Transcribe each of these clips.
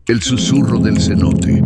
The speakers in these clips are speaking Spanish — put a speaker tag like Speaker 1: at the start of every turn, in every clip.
Speaker 1: El susurro del cenote.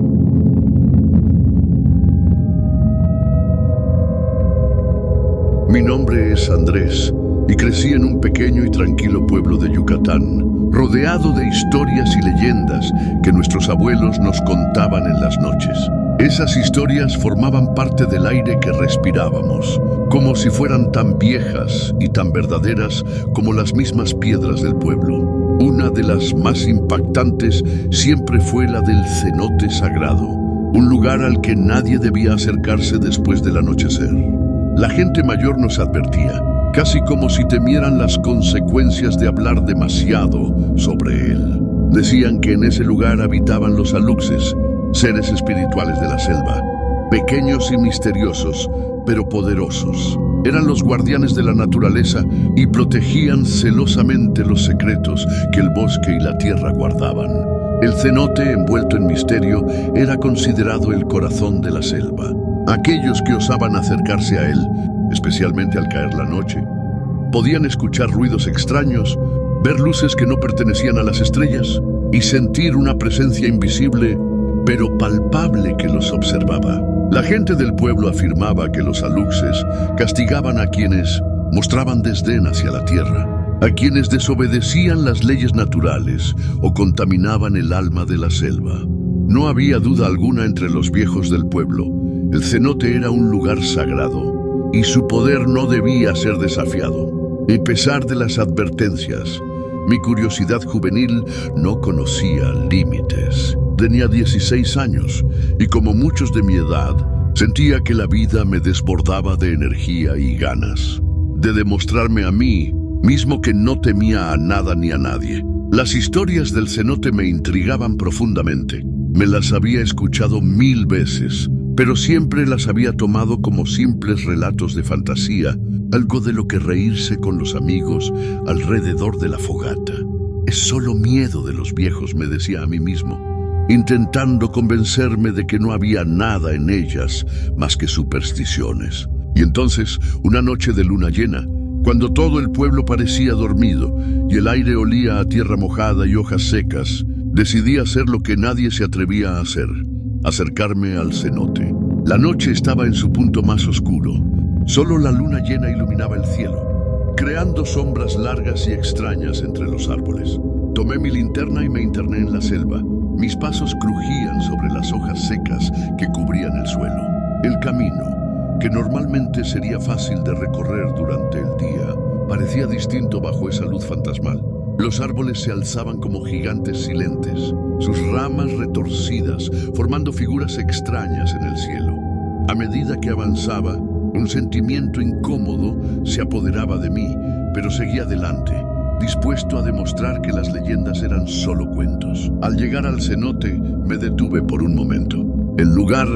Speaker 1: Mi nombre es Andrés y crecí en un pequeño y tranquilo pueblo de Yucatán, rodeado de historias y leyendas que nuestros abuelos nos contaban en las noches. Esas historias formaban parte del aire que respirábamos, como si fueran tan viejas y tan verdaderas como las mismas piedras del pueblo. Una de las más impactantes siempre fue la del cenote sagrado, un lugar al que nadie debía acercarse después del anochecer. La gente mayor nos advertía, casi como si temieran las consecuencias de hablar demasiado sobre él. Decían que en ese lugar habitaban los aluxes, seres espirituales de la selva, pequeños y misteriosos, pero poderosos. Eran los guardianes de la naturaleza y protegían celosamente los secretos que el bosque y la tierra guardaban. El cenote, envuelto en misterio, era considerado el corazón de la selva. Aquellos que osaban acercarse a él, especialmente al caer la noche, podían escuchar ruidos extraños, ver luces que no pertenecían a las estrellas y sentir una presencia invisible, pero palpable que los observaba. La gente del pueblo afirmaba que los aluxes castigaban a quienes mostraban desdén hacia la tierra, a quienes desobedecían las leyes naturales o contaminaban el alma de la selva. No había duda alguna entre los viejos del pueblo. El cenote era un lugar sagrado y su poder no debía ser desafiado. A pesar de las advertencias, mi curiosidad juvenil no conocía límites. Tenía 16 años y, como muchos de mi edad, sentía que la vida me desbordaba de energía y ganas de demostrarme a mí mismo que no temía a nada ni a nadie. Las historias del cenote me intrigaban profundamente. Me las había escuchado 1000 veces, pero siempre las había tomado como simples relatos de fantasía, algo de lo que reírse con los amigos alrededor de la fogata. Es solo miedo de los viejos, me decía a mí mismo, intentando convencerme de que no había nada en ellas más que supersticiones. Y entonces, una noche de luna llena, cuando todo el pueblo parecía dormido y el aire olía a tierra mojada y hojas secas, decidí hacer lo que nadie se atrevía a hacer: acercarme al cenote. La noche estaba en su punto más oscuro. Solo la luna llena iluminaba el cielo, creando sombras largas y extrañas entre los árboles. Tomé mi linterna y me interné en la selva. Mis pasos crujían sobre las hojas secas que cubrían el suelo. El camino, que normalmente sería fácil de recorrer durante el día, parecía distinto bajo esa luz fantasmal. Los árboles se alzaban como gigantes silentes, sus ramas retorcidas, formando figuras extrañas en el cielo. A medida que avanzaba, un sentimiento incómodo se apoderaba de mí, pero seguía adelante, dispuesto a demostrar que las leyendas eran solo cuentos. Al llegar al cenote, me detuve por un momento. El lugar,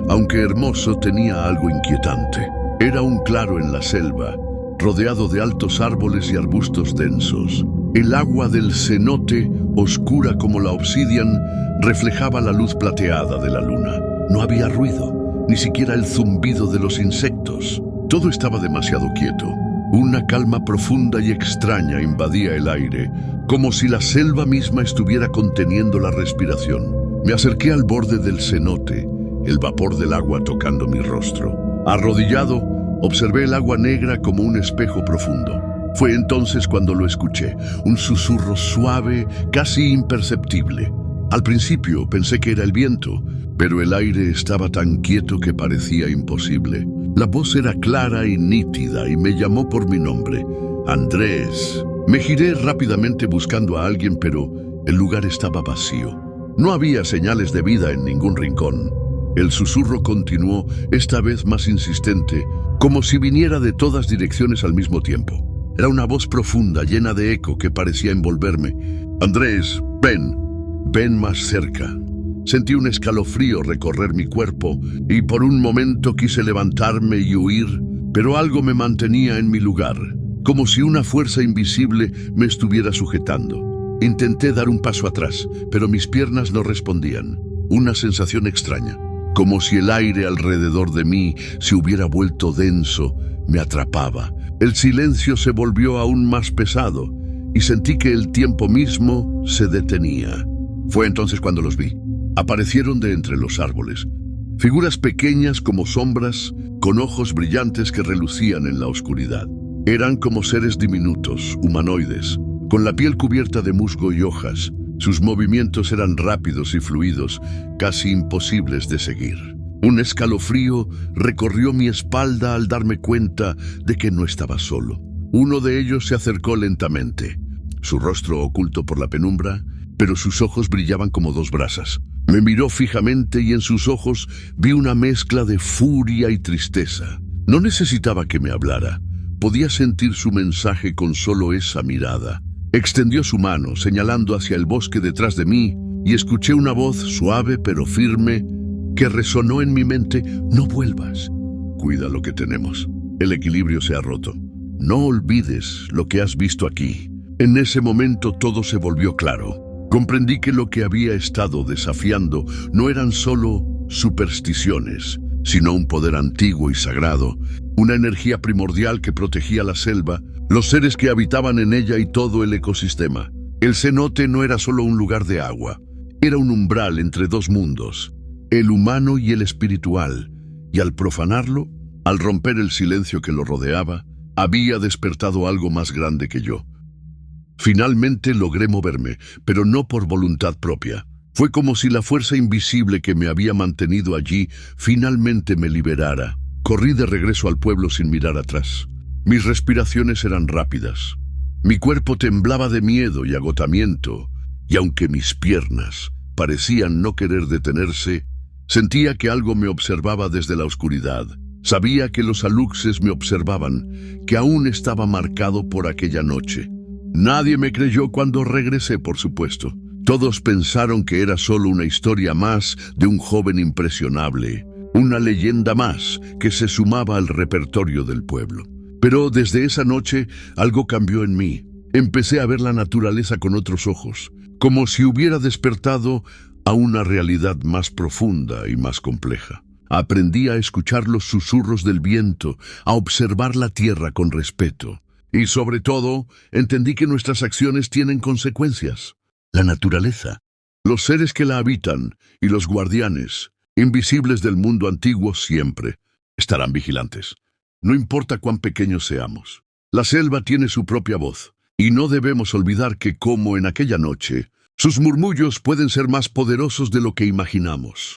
Speaker 1: aunque hermoso, tenía algo inquietante. Era un claro en la selva, rodeado de altos árboles y arbustos densos. El agua del cenote, oscura como la obsidian, reflejaba la luz plateada de la luna. No había ruido, ni siquiera el zumbido de los insectos. Todo estaba demasiado quieto. Una calma profunda y extraña invadía el aire, como si la selva misma estuviera conteniendo la respiración. Me acerqué al borde del cenote, el vapor del agua tocando mi rostro. Arrodillado, observé el agua negra como un espejo profundo. Fue entonces cuando lo escuché, un susurro suave, casi imperceptible. Al principio pensé que era el viento, pero el aire estaba tan quieto que parecía imposible. La voz era clara y nítida y me llamó por mi nombre: Andrés. Me giré rápidamente buscando a alguien, pero el lugar estaba vacío. No había señales de vida en ningún rincón. El susurro continuó, esta vez más insistente, como si viniera de todas direcciones al mismo tiempo. Era una voz profunda, llena de eco, que parecía envolverme. Andrés, ven. Ven más cerca. Sentí un escalofrío recorrer mi cuerpo y por un momento quise levantarme y huir, pero algo me mantenía en mi lugar, como si una fuerza invisible me estuviera sujetando. Intenté dar un paso atrás, pero mis piernas no respondían. Una sensación extraña, como si el aire alrededor de mí se hubiera vuelto denso, me atrapaba. El silencio se volvió aún más pesado y sentí que el tiempo mismo se detenía. Fue entonces cuando los vi. Aparecieron de entre los árboles. Figuras pequeñas como sombras, con ojos brillantes que relucían en la oscuridad. Eran como seres diminutos, humanoides, con la piel cubierta de musgo y hojas. Sus movimientos eran rápidos y fluidos, casi imposibles de seguir. Un escalofrío recorrió mi espalda al darme cuenta de que no estaba solo. Uno de ellos se acercó lentamente, su rostro oculto por la penumbra, pero sus ojos brillaban como dos brasas. Me miró fijamente y en sus ojos vi una mezcla de furia y tristeza. No necesitaba que me hablara. Podía sentir su mensaje con solo esa mirada. Extendió su mano, señalando hacia el bosque detrás de mí, y escuché una voz suave pero firme que resonó en mi mente: no vuelvas. Cuida lo que tenemos. El equilibrio se ha roto. No olvides lo que has visto aquí. En ese momento todo se volvió claro. Comprendí que lo que había estado desafiando no eran solo supersticiones, sino un poder antiguo y sagrado, una energía primordial que protegía la selva, los seres que habitaban en ella y todo el ecosistema. El cenote no era solo un lugar de agua, era un umbral entre dos mundos, el humano y el espiritual, y al profanarlo, al romper el silencio que lo rodeaba, había despertado algo más grande que yo. Finalmente logré moverme, pero no por voluntad propia. Fue como si la fuerza invisible que me había mantenido allí finalmente me liberara. Corrí de regreso al pueblo sin mirar atrás. Mis respiraciones eran rápidas. Mi cuerpo temblaba de miedo y agotamiento, y aunque mis piernas parecían no querer detenerse, sentía que algo me observaba desde la oscuridad. Sabía que los aluxes me observaban, que aún estaba marcado por aquella noche. Nadie me creyó cuando regresé, por supuesto. Todos pensaron que era solo una historia más de un joven impresionable, una leyenda más que se sumaba al repertorio del pueblo. Pero desde esa noche algo cambió en mí. Empecé a ver la naturaleza con otros ojos, como si hubiera despertado a una realidad más profunda y más compleja. Aprendí a escuchar los susurros del viento, a observar la tierra con respeto. Y sobre todo, entendí que nuestras acciones tienen consecuencias. La naturaleza, los seres que la habitan y los guardianes, invisibles del mundo antiguo, siempre estarán vigilantes. No importa cuán pequeños seamos. La selva tiene su propia voz, y no debemos olvidar que, como en aquella noche, sus murmullos pueden ser más poderosos de lo que imaginamos.